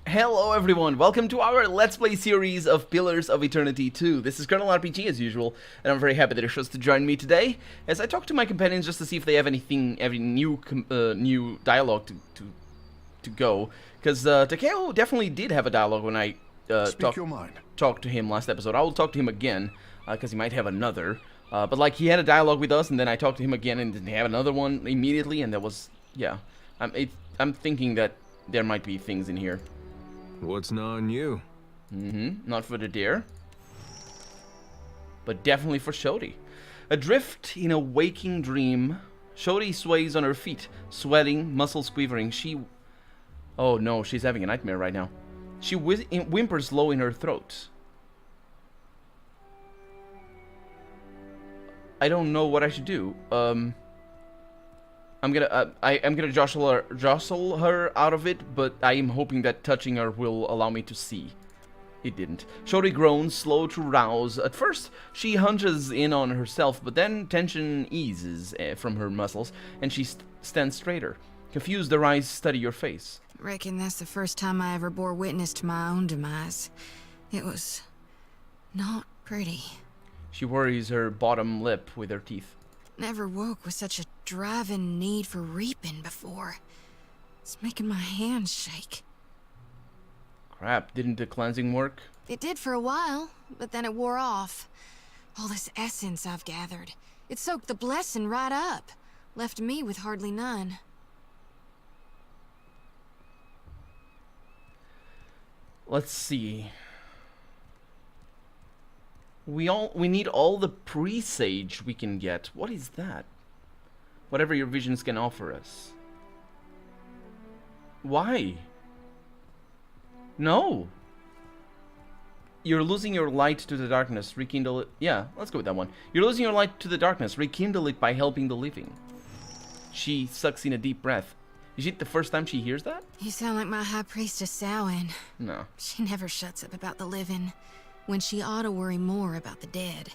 Hello everyone, welcome to our Let's Play series of Pillars of Eternity 2. This is Colonel RPG as usual, and I'm very happy that you're chose to join me today as I talk to my companions just to see if they have any new dialogue to go. Because Takeo definitely did have a dialogue when I talked to him last episode. I will talk to him again, because he might have another. But like, he had a dialogue with us, and then I talked to him again, and then he had another one immediately, and that was, yeah. I'm thinking that there might be things in here. What's gnawing you? Not for the deer, but definitely for Shodi. Adrift in a waking dream, Shodi sways on her feet, sweating, muscles quivering. Oh no, she's having a nightmare right now. She whimpers low in her throat. I don't know what I should do. I'm gonna jostle her out of it, but I am hoping that touching her will allow me to see. It didn't. Shodi groans, slow to rouse. At first, she hunches in on herself, but then tension eases from her muscles, and she stands straighter. Confused, her eyes study your face. Reckon that's the first time I ever bore witness to my own demise. It was not pretty. She worries her bottom lip with her teeth. Never woke with such a driving need for reaping before. It's making my hands shake. Crap, didn't the cleansing work? It did for a while, but then it wore off. All this essence I've gathered, it soaked the blessing right up. Left me with hardly none. Let's see. We need all the presage we can get. What is that? Whatever your visions can offer us. Why? No. You're losing your light to the darkness. Rekindle it. Yeah, let's go with that one. You're losing your light to the darkness. Rekindle it by helping the living. She sucks in a deep breath. Is it the first time she hears that? You sound like my high priestess Samhain. No. She never shuts up about the living, when she ought to worry more about the dead.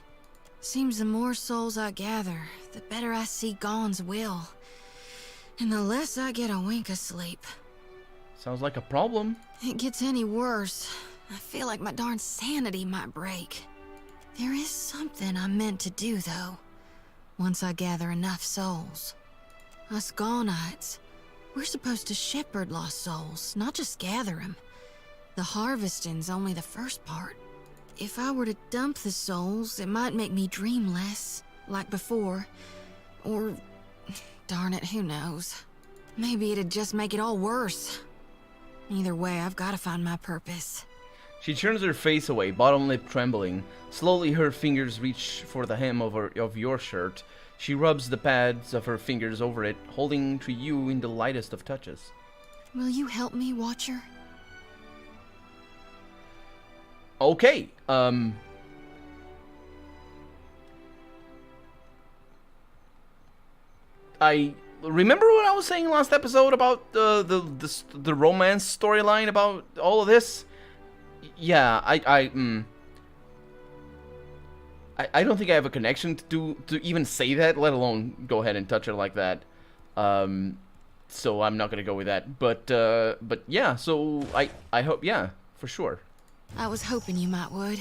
Seems the more souls I gather, the better I see Gon's will. And the less I get a wink of sleep. Sounds like a problem. It gets any worse. I feel like my darn sanity might break. There is something I'm meant to do, though. Once I gather enough souls. Us Gonites, we're supposed to shepherd lost souls, not just gather them. The harvesting's only the first part. If I were to dump the souls, it might make me dream less, like before. Or, darn it, who knows? Maybe it'd just make it all worse. Either way, I've got to find my purpose. She turns her face away, bottom lip trembling. Slowly her fingers reach for the hem of your shirt. She rubs the pads of her fingers over it, holding to you in the lightest of touches. Will you help me, Watcher? Okay, I remember what I was saying last episode about the romance storyline about all of this. Yeah, I don't think I have a connection to even say that, let alone go ahead and touch her like that. So I'm not gonna go with that. But yeah, so I hope, yeah, for sure. I was hoping you might would.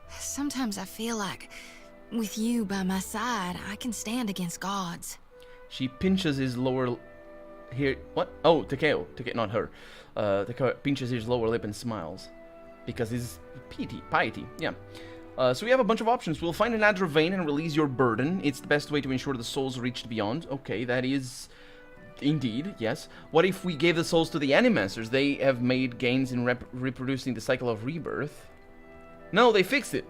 Sometimes I feel like, with you by my side, I can stand against gods. She pinches his lower... Here... What? Oh, Takeo, not her. Takeo pinches his lower lip and smiles. Because he's piety, yeah. So we have a bunch of options. We'll find an Adra vein and release your burden. It's the best way to ensure the souls reach beyond. Okay, that is... Indeed, yes. What if we gave the souls to the Animancers? They have made gains in reproducing the cycle of rebirth. No, they fixed it.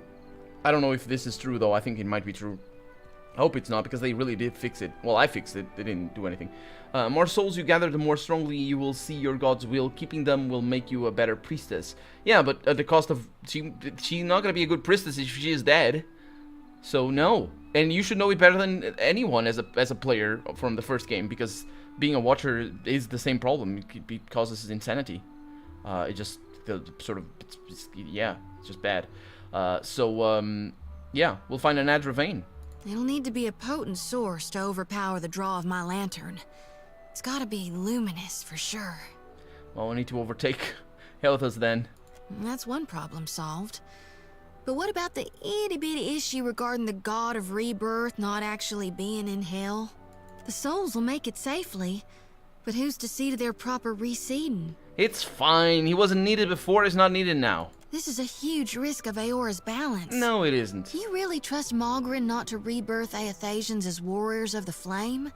I don't know if this is true, though. I think it might be true. I hope it's not, because they really did fix it. Well, I fixed it. They didn't do anything. More souls you gather, the more strongly you will see your god's will. Keeping them will make you a better priestess. Yeah, but at the cost of... She's not going to be a good priestess if she is dead. So, no. And you should know it better than anyone as a player from the first game, because... being a watcher is the same problem. It causes insanity. It just yeah, it's just bad. Yeah, we'll find an Adra vein. It'll need to be a potent source to overpower the draw of my lantern. It's gotta be luminous for sure. Well, we need to overtake Help us then. That's one problem solved. But what about the itty-bitty issue regarding the god of rebirth not actually being in hell? The souls will make it safely, but who's to see to their proper reseeding? It's fine. He wasn't needed before, he's not needed now. This is a huge risk of Aora's balance. No, it isn't. You really trust Malgrin not to rebirth Aethasians as warriors of the flame?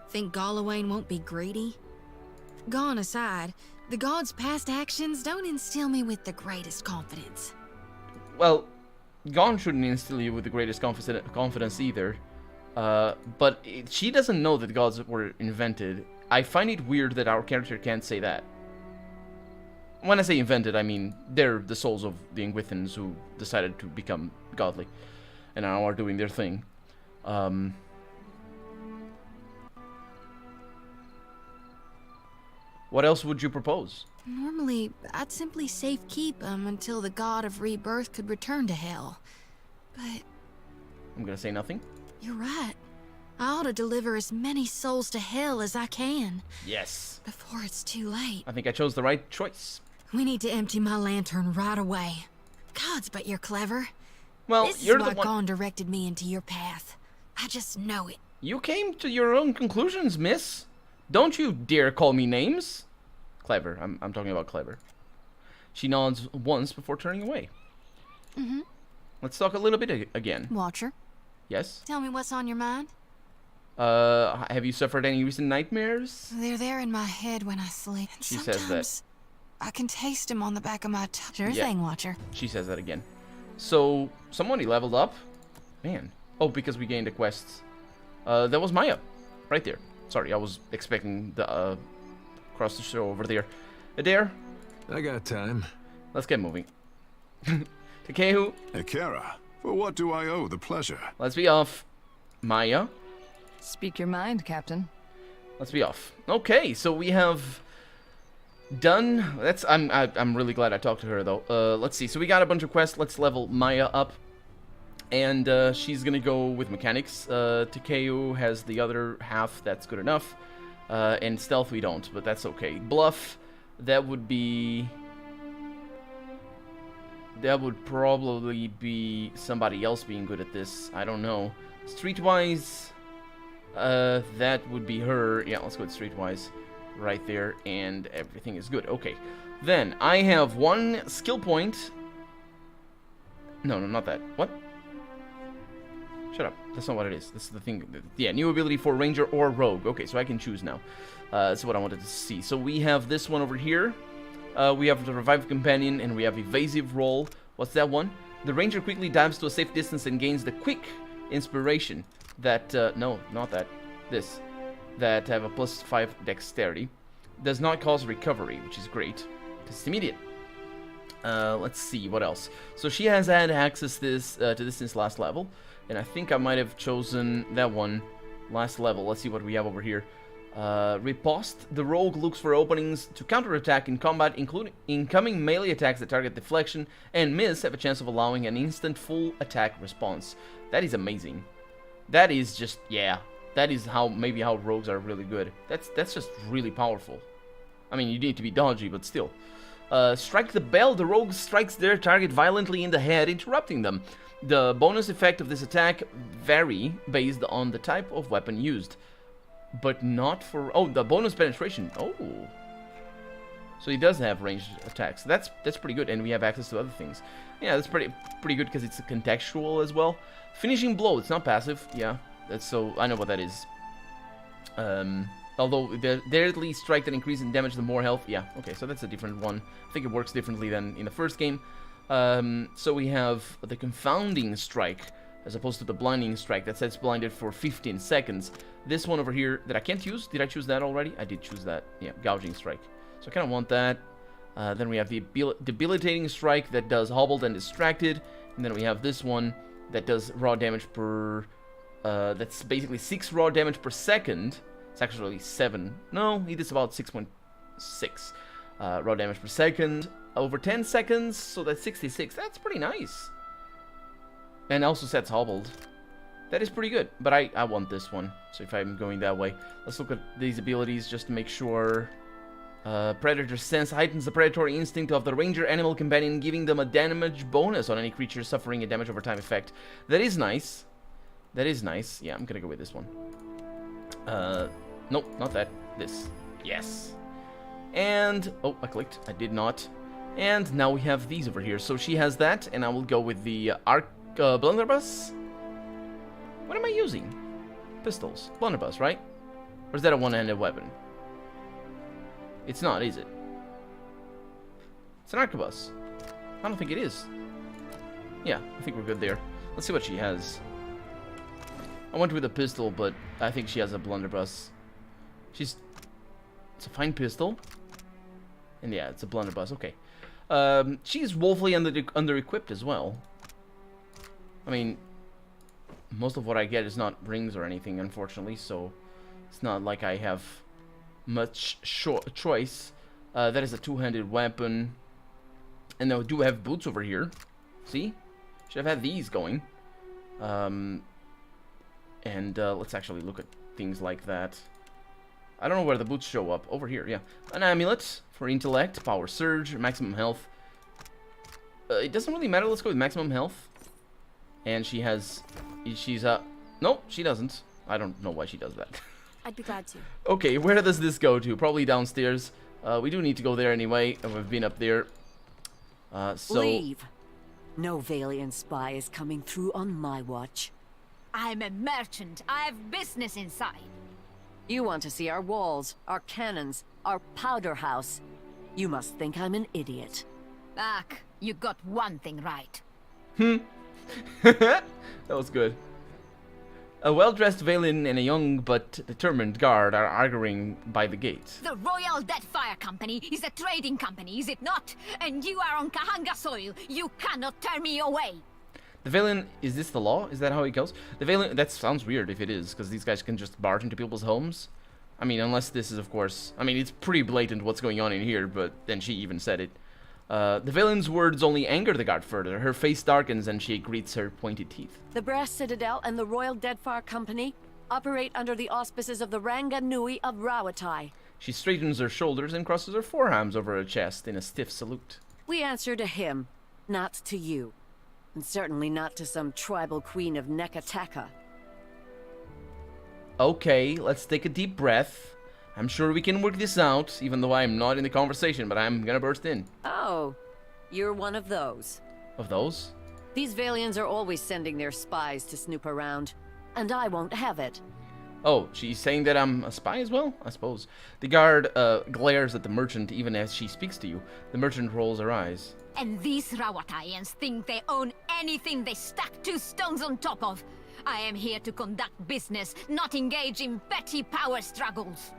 Think Gallowayne won't be greedy? Gone aside, the god's past actions don't instill me with the greatest confidence. Well, Gon shouldn't instill you with the greatest confidence either. She doesn't know that gods were invented. I find it weird that our character can't say that. When I say invented, I mean they're the souls of the Ingwithans who decided to become godly and now are doing their thing. What else would you propose? Normally, I'd simply safekeep him until the god of rebirth could return to hell. But I'm gonna say nothing. you're right. I ought to deliver as many souls to hell as I can. Yes. Before it's too late. I think I chose the right choice. We need to empty my lantern right away. Gods, but you're clever. Well, This you're is the why one. Gon directed me into your path. I just know it. You came to your own conclusions, miss. Don't you dare call me names. Clever. I'm talking about clever. She nods once before turning away. Mm-hmm. Let's talk a little bit again. Watcher, Yes? tell me what's on your mind. Have you suffered any recent nightmares? They're there in my head when I sleep. And She says that. sometimes I can taste them on the back of my tongue. Sure Yeah. thing, Watcher. She says that again. So, somebody leveled up? Man. Oh, because we gained the quests. That was Maya. Right there. Sorry, I was expecting the, across the show over there. Adair, I got time. let's get moving. Takehu, Akira, for what do I owe the pleasure? let's be off. Maya, Speak your mind, Captain. let's be off. Okay, so we have done. I'm really glad I talked to her though. Let's see. So we got a bunch of quests. Let's level Maya up, and she's gonna go with mechanics. Takeo has the other half. That's good enough. And stealth we don't, but that's okay. Bluff, that would be. That would probably be somebody else being good at this. I don't know. Streetwise, that would be her. Yeah, let's go with Streetwise right there, and everything is good. Okay. Then, I have one skill point. No, not that. What? Shut up. That's not what it is. This is the thing. Yeah, new ability for Ranger or Rogue. Okay, so I can choose now. That's what I wanted to see. So we have this one over here. We have the Revived Companion, and we have Evasive Roll. What's that one? The Ranger quickly dives to a safe distance and gains the Quick Inspiration. That, no, not that. This. That have a +5 Dexterity. Does not cause recovery, which is great. Because it's immediate. Let's see, what else? So she has had access to this since last level. And I think I might have chosen that one last level. Let's see what we have over here. Repost. The rogue looks for openings to counterattack in combat, including incoming melee attacks that target deflection and miss have a chance of allowing an instant full attack response. That is amazing. That is just, yeah. That is maybe how rogues are really good. That's just really powerful. I mean, you need to be dodgy, but still. Strike the bell. The rogue strikes their target violently in the head, interrupting them. The bonus effect of this attack vary based on the type of weapon used. But not for... Oh, the bonus penetration. Oh. So he does have ranged attacks. That's pretty good, and we have access to other things. Yeah, that's pretty good because it's contextual as well. Finishing blow. It's not passive. Yeah, so I know what that is. Although the deadly strike that increases in damage the more health. Yeah, okay, so that's a different one. I think it works differently than in the first game. So we have the confounding strike as opposed to the blinding strike that sets blinded for 15 seconds. This one over here that I can't use. Did I choose that already? I did choose that. Yeah, gouging strike. So I kind of want that. Then we have the debilitating strike that does hobbled and distracted. And then we have this one that does raw damage per... that's basically 6 raw damage per second. It's actually 7. No, it is about 6.6 raw damage per second. Over 10 seconds, so that's 66. That's pretty nice. And also sets hobbled. That is pretty good, but I want this one. So if I'm going that way, let's look at these abilities just to make sure. Predator sense heightens the predatory instinct of the ranger animal companion, giving them a damage bonus on any creature suffering a damage over time effect. That is nice. That is nice. Yeah, I'm gonna go with this one. Nope, not that. This. Yes. And, oh, I clicked. I did not. And now we have these over here. So she has that, and I will go with the blunderbuss. What am I using? Pistols. Blunderbuss, right? Or is that a one-handed weapon? It's not, is it? It's an arquebus. I don't think it is. Yeah, I think we're good there. Let's see what she has. I went with a pistol, but I think she has a blunderbuss. It's a fine pistol. And yeah, it's a blunderbuss. Okay. She's woefully under-equipped as well. I mean, most of what I get is not rings or anything, unfortunately, so it's not like I have much choice. That is a two-handed weapon. And I do have boots over here. See? Should have had these going. And let's actually look at things like that. I don't know where the boots show up. Over here, yeah. An amulet for intellect, power surge, maximum health. It doesn't really matter. Let's go with maximum health. And she's nope, she doesn't. I don't know why she does that. I'd be glad to. Okay, where does this go to? Probably downstairs. We do need to go there anyway, and we've been up there. So Leave. No Valiant spy is coming through on my watch. I'm a merchant. I have business inside. You want to see our walls, our cannons, our powder house. You must think I'm an idiot. Ak, you got one thing right. That was good. A well-dressed Valen and a young but determined guard are arguing by the gate. The Royal Deadfire Company is a trading company, is it not? And you are on Kahanga soil. You cannot turn me away. The Valen, is this the law? Is that how it goes? The Valen, that sounds weird if it is, because these guys can just barge into people's homes. I mean, unless this is, of course, I mean, it's pretty blatant what's going on in here, but then she even said it. The Valen's words only anger the guard further. Her face darkens and she greets her pointed teeth. The Brass Citadel and the Royal Deadfire Company operate under the auspices of the Ranga Nui of Rawatai. She straightens her shoulders and crosses her forearms over her chest in a stiff salute. We answer to him, not to you. And certainly not to some tribal queen of Nekataka. Okay, let's take a deep breath. I'm sure we can work this out, even though I'm not in the conversation, but I'm gonna burst in. Oh, you're one of those. Of those? These Valians are always sending their spies to snoop around, and I won't have it. Oh, she's saying that I'm a spy as well? I suppose. The guard glares at the merchant even as she speaks to you. The merchant rolls her eyes. And these Rawataians think they own anything they stack two stones on top of. I am here to conduct business, not engage in petty power struggles.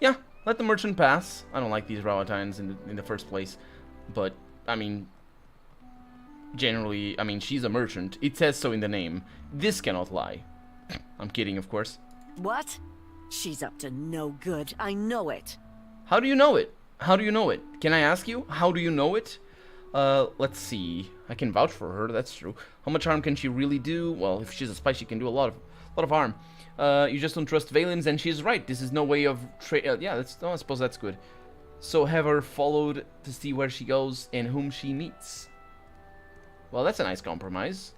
Yeah, let the merchant pass. I don't like these Rawatans in the first place. But, I mean, generally, I mean, she's a merchant. It says so in the name. This cannot lie. I'm kidding, of course. What? She's up to no good. I know it. How do you know it? How do you know it? Can I ask you? How do you know it? Let's see. I can vouch for her, that's true. How much harm can she really do? Well, if she's a spy, she can do a lot of harm. You just don't trust Valens, and she's right. This is no way of yeah, I suppose that's good. So have her followed to see where she goes and whom she meets. Well, that's a nice compromise.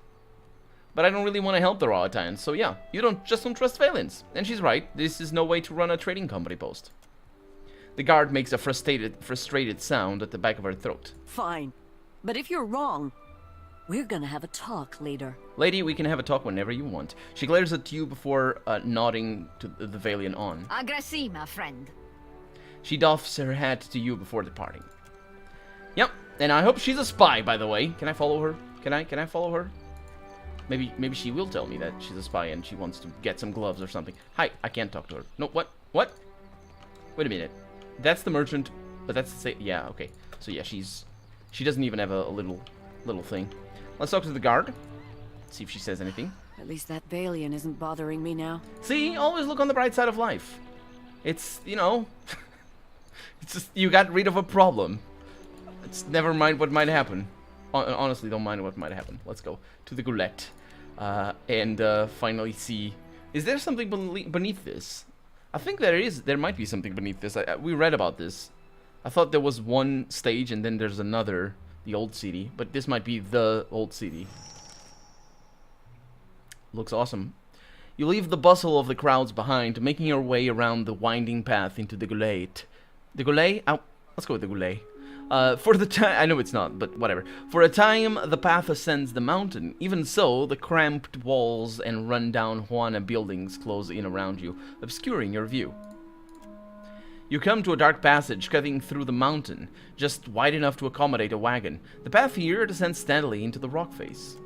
But I don't really want to help the Rawatans, so yeah, you don't trust Valens. And she's right. This is no way to run a trading company post. The guard makes a frustrated sound at the back of her throat. Fine. But if you're wrong, we're gonna have a talk later. Lady, we can have a talk whenever you want. She glares at you before nodding to the Valian on. Agrassi, my friend. She doffs her hat to you before departing. Yep, and I hope she's a spy, by the way. Can I follow her? Can I follow her? Maybe she will tell me that she's a spy and she wants to get some gloves or something. Hi, I can't talk to her. No, what? What? Wait a minute. That's the merchant, but that's the same. Yeah, okay. So yeah, she doesn't even have a little thing. Let's talk to the guard. See if she says anything. At least that Valian isn't bothering me now. See, always look on the bright side of life. It's, you know, it's just you got rid of a problem. It's never mind what might happen. Honestly, don't mind what might happen. Let's go to the Gullet and finally see. Is there something beneath this? I think there might be something beneath this. We read about this. I thought there was one stage and then there's another, the old city, but this might be the old city. Looks awesome. You leave the bustle of the crowds behind, making your way around the winding path into the Gullet. The Gullet? Oh, let's go with the Gullet. For the time, I know it's not, but whatever. For a time, the path ascends the mountain. Even so, the cramped walls and run-down Juana buildings close in around you, obscuring your view. You come to a dark passage cutting through the mountain, just wide enough to accommodate a wagon. The path here descends steadily into the rock face.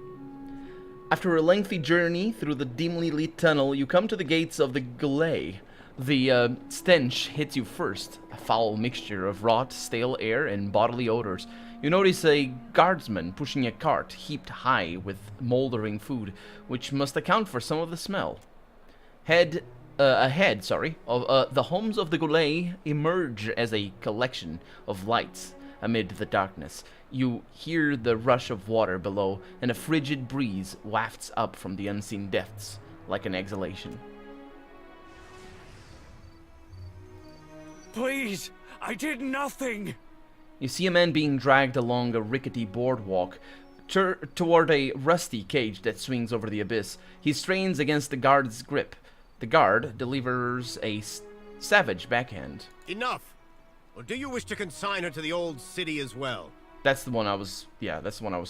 After a lengthy journey through the dimly lit tunnel, you come to the gates of the Glai. The stench hits you first, a foul mixture of rot, stale air, and bodily odors. You notice a guardsman pushing a cart heaped high with moldering food, which must account for some of the smell. Ahead, of the homes of the Gullet emerge as a collection of lights amid the darkness. You hear the rush of water below, and a frigid breeze wafts up from the unseen depths like an exhalation. Please, I did nothing! You see a man being dragged along a rickety boardwalk toward a rusty cage that swings over the abyss. He strains against the guard's grip. The guard delivers a savage backhand. Enough! Or do you wish to consign her to the old city as well? That's the one I was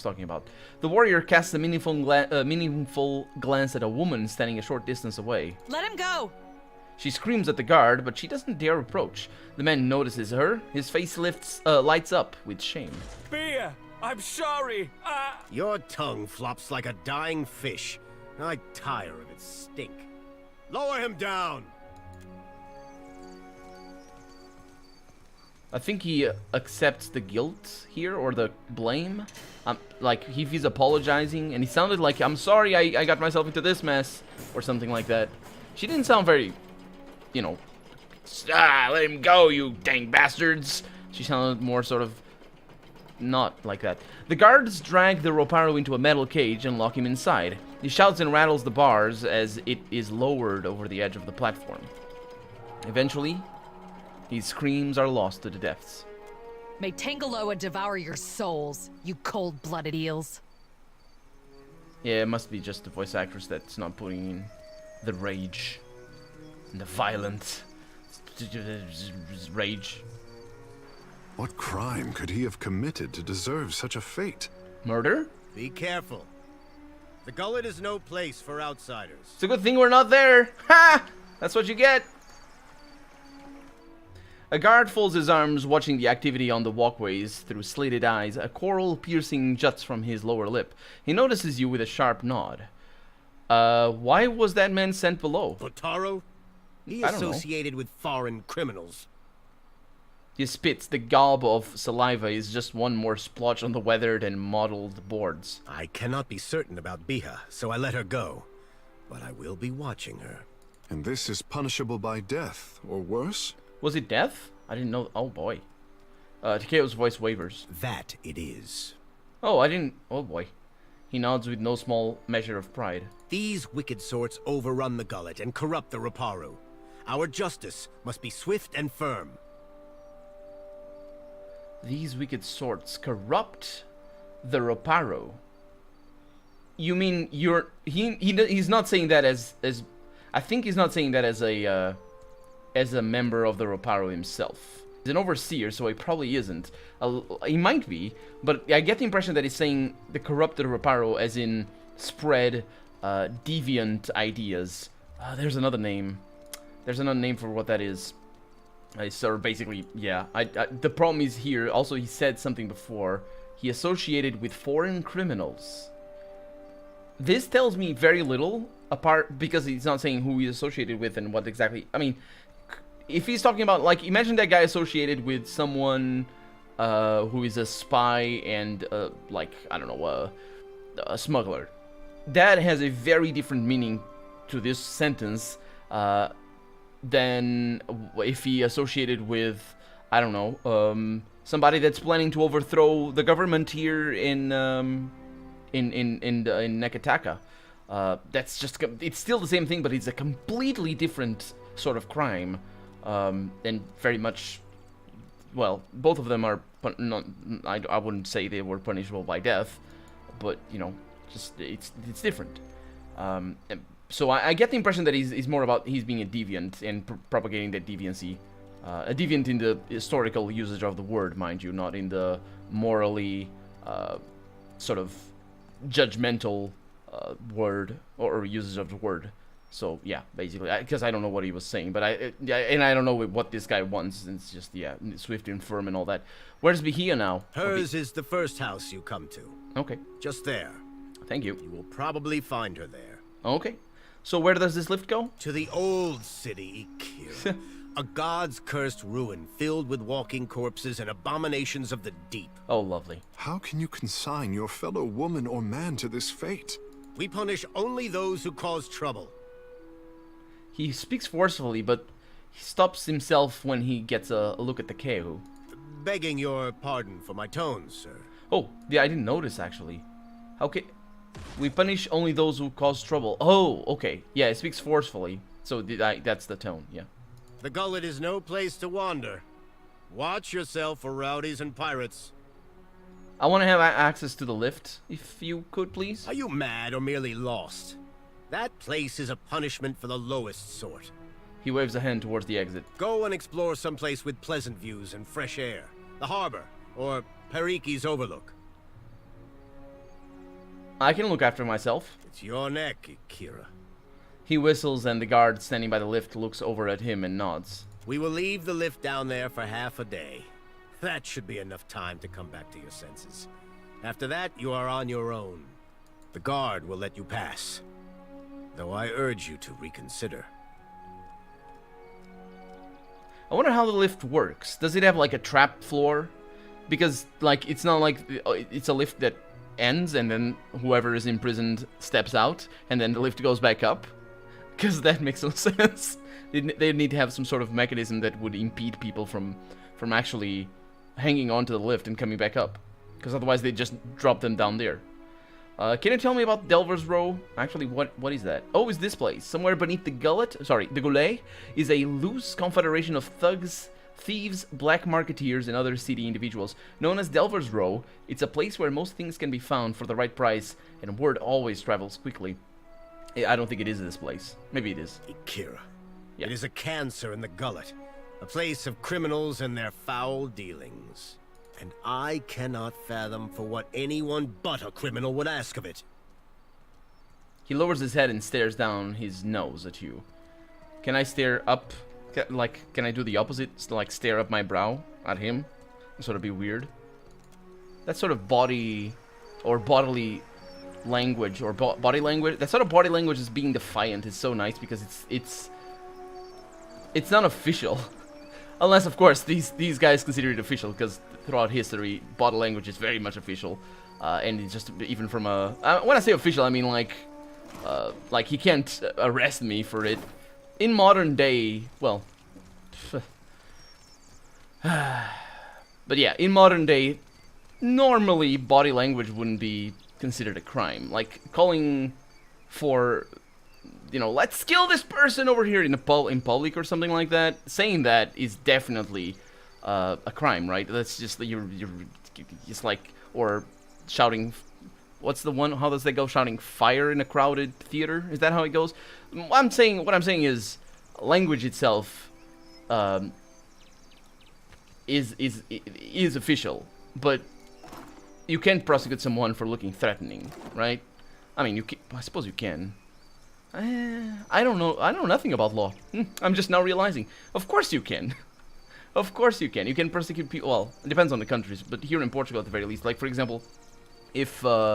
talking about. The warrior casts a meaningful glance at a woman standing a short distance away. Let him go! She screams at the guard, but she doesn't dare approach. The man notices her. His face lights up with shame. Beer! I'm sorry! Your tongue flops like a dying fish. I tire of its stink. Lower him down! I think he accepts the guilt here, or the blame. Like, he's apologizing, and he sounded like, I'm sorry I got myself into this mess, or something like that. She didn't sound very, you know, let him go, you dang bastards. She sounded more sort of not like that. The guards drag the Roparo into a metal cage and lock him inside. He shouts and rattles the bars as it is lowered over the edge of the platform. Eventually, his screams are lost to the depths. May Tangaloa devour your souls, you cold-blooded eels. Yeah, it must be just the voice actress that's not putting in the rage and the violent rage. What crime could he have committed to deserve such a fate? Murder? Be careful. The Gullet is no place for outsiders. It's a good thing we're not there. Ha! That's what you get. A guard folds his arms, watching the activity on the walkways through slitted eyes. A coral piercing juts from his lower lip. He notices you with a sharp nod. Why was that man sent below? Botaro? He I don't know. associated with foreign criminals. He spits. The gob of saliva is just one more splotch on the weathered and mottled boards. I cannot be certain about Biha, so I let her go. But I will be watching her. And this is punishable by death, or worse? Was it death? I didn't know. Oh boy. Takeo's voice wavers. That it is. Oh, I didn't. Oh boy. He nods with no small measure of pride. These wicked sorts overrun the Gullet and corrupt the Reparu. Our justice must be swift and firm. These wicked sorts corrupt the Roparo. You mean he's not saying that as I think he's not saying that as a member of the Roparo himself. He's an overseer, so he probably isn't. He might be, but I get the impression that he's saying the corrupted Reparo as in spread deviant ideas. There's another name. There's another name for what that is. So basically, yeah. The problem is here. Also, he said something before. He associated with foreign criminals. This tells me very little, apart because he's not saying who he's associated with and what exactly. I mean, if he's talking about, like, imagine that guy associated with someone who is a spy and, like, I don't know, a smuggler. That has a very different meaning to this sentence than if he associated with, I don't know, somebody that's planning to overthrow the government here in Nekataka. That's just, it's still the same thing, but it's a completely different sort of crime, and very much, well, both of them are not. I wouldn't say they were punishable by death, but you know, just it's different. So I get the impression that he's more about he's being a deviant and propagating that deviancy. A deviant in the historical usage of the word, mind you, not in the morally sort of judgmental word or usage of the word. So yeah, basically, because I don't know what he was saying, but I don't know what this guy wants. It's just swift and firm and all that. Where's Bahia now? Hers is the first house you come to. Okay. Just there. Thank you. You will probably find her there. Okay. So where does this lift go? To the old city, Ikira. A god's cursed ruin filled with walking corpses and abominations of the deep. Oh, lovely. How can you consign your fellow woman or man to this fate? We punish only those who cause trouble. He speaks forcefully, but he stops himself when he gets a look at the Kehu. Begging your pardon for my tones, sir. Oh, yeah, I didn't notice, actually. Okay. We punish only those who cause trouble. Oh, okay. Yeah, it speaks forcefully. So that's the tone, yeah. The Gullet is no place to wander. Watch yourself for rowdies and pirates. I want to have access to the lift, if you could, please. Are you mad or merely lost? That place is a punishment for the lowest sort. He waves a hand towards the exit. Go and explore someplace with pleasant views and fresh air. The harbor, or Periki's Overlook. I can look after myself. It's your neck, Ikira. He whistles and the guard standing by the lift looks over at him and nods. We will leave the lift down there for half a day. That should be enough time to come back to your senses. After that, you are on your own. The guard will let you pass. Though I urge you to reconsider. I wonder how the lift works. Does it have like a trap floor? Because like it's not like it's a lift that ends and then whoever is imprisoned steps out and then the lift goes back up. Because that makes no sense. They need to have some sort of mechanism that would impede people from actually hanging onto the lift and coming back up. Because otherwise they just drop them down there. Can you tell me about Delver's Row? Actually, what is that? Oh, it's this place. Somewhere beneath the Gullet, sorry, the Gullet, is a loose confederation of thugs, thieves, black marketeers, and other seedy individuals. Known as Delver's Row, it's a place where most things can be found for the right price, and word always travels quickly. I don't think it is this place. Maybe it is. Ikira. Yeah. It is a cancer in the Gullet. A place of criminals and their foul dealings. And I cannot fathom for what anyone but a criminal would ask of it. He lowers his head and stares down his nose at you. Can I stare up? Can I do the opposite? Like, stare up my brow at him? And sort of be weird? That sort of body... or bodily language, or body language... That sort of body language is being defiant is so nice because it's not official. Unless, of course, these guys consider it official, because throughout history, body language is very much official. And it's just, even from a... when I say official, I mean, like he can't arrest me for it. In modern day, well... but yeah, in modern day, normally body language wouldn't be considered a crime. Like, calling for... You know, let's kill this person over here in public or something like that. Saying that is definitely a crime, right? That's just you're just like, or shouting. What's the one? How does that go? Shouting fire in a crowded theater? Is that how it goes? What I'm saying is, language itself is official, but you can't prosecute someone for looking threatening, right? I mean, I suppose you can. I don't know. I know nothing about law. I'm just now realizing. Of course you can. Of course you can. You can prosecute people. Well, it depends on the countries, but here in Portugal, at the very least, like for example, if like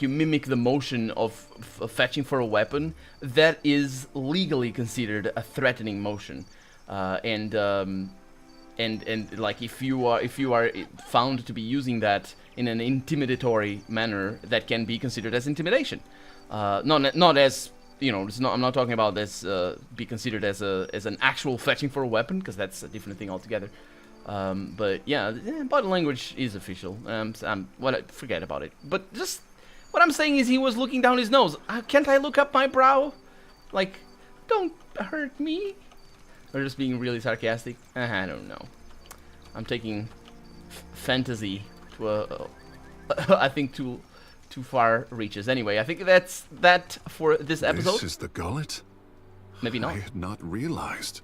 you mimic the motion of fetching for a weapon, that is legally considered a threatening motion, and like if you are found to be using that in an intimidatory manner, that can be considered as intimidation. Not as, you know, I'm not talking about this be considered as an actual fetching for a weapon, because that's a different thing altogether. But yeah, body language is official. Forget about it. But just What I'm saying is he was looking down his nose. Can't I look up my brow? Like, don't hurt me. Or just being really sarcastic. I don't know. I'm taking fantasy to I think too far reaches. Anyway, I think that's that for this episode. This is the Gullet? Maybe not. I had not realized.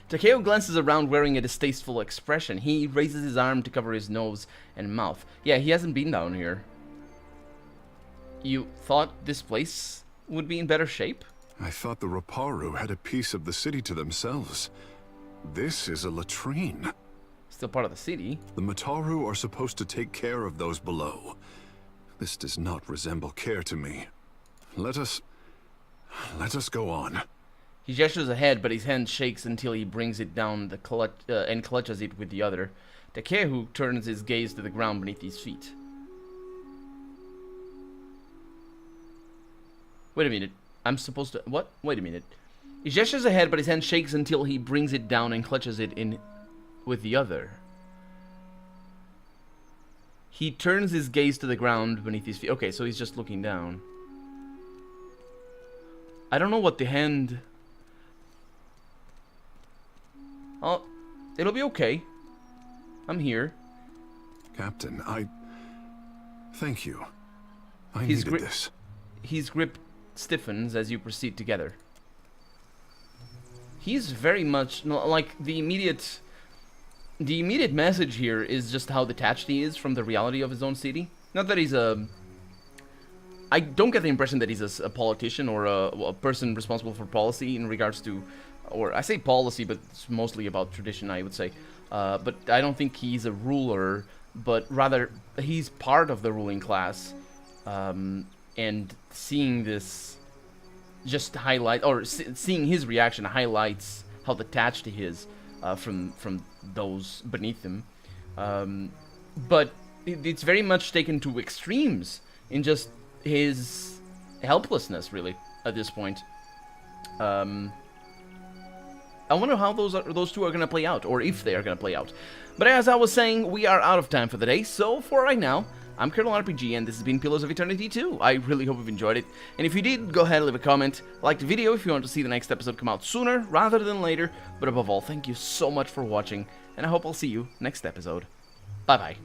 Takeo glances around wearing a distasteful expression. He raises his arm to cover his nose and mouth. Yeah, he hasn't been down here. You thought this place would be in better shape? I thought the Raparu had a piece of the city to themselves. This is a latrine. Still part of the city. The Mataru are supposed to take care of those below. This does not resemble care to me. Let us go on. He gestures ahead, but his hand shakes until he brings it down and clutches it with the other. Takeo turns his gaze to the ground beneath his feet. Wait a minute. I'm supposed to... What? Wait a minute. He gestures ahead, but his hand shakes until he brings it down and clutches it in with the other. He turns his gaze to the ground beneath his feet. Okay, so he's just looking down. I don't know what the hand... Oh, it'll be okay. I'm here. Captain, thank you. I His needed this. His grip stiffens as you proceed together. He's very much like the immediate message here is just how detached he is from the reality of his own city. Not that he's I don't get the impression that he's a politician or a person responsible for policy in regards to, or I say policy, but it's mostly about tradition, I would say. But I don't think he's a ruler, but rather he's part of the ruling class. And seeing this just highlight, or seeing his reaction highlights how detached he is from those beneath him. But it's very much taken to extremes in just his helplessness, really, at this point. I wonder how those two are gonna play out, or if they are gonna play out. But as I was saying, we are out of time for the day, so for right now, I'm Colonel RPG, and this has been Pillars of Eternity 2. I really hope you've enjoyed it, and if you did, go ahead and leave a comment, like the video if you want to see the next episode come out sooner rather than later, but above all, thank you so much for watching, and I hope I'll see you next episode. Bye-bye.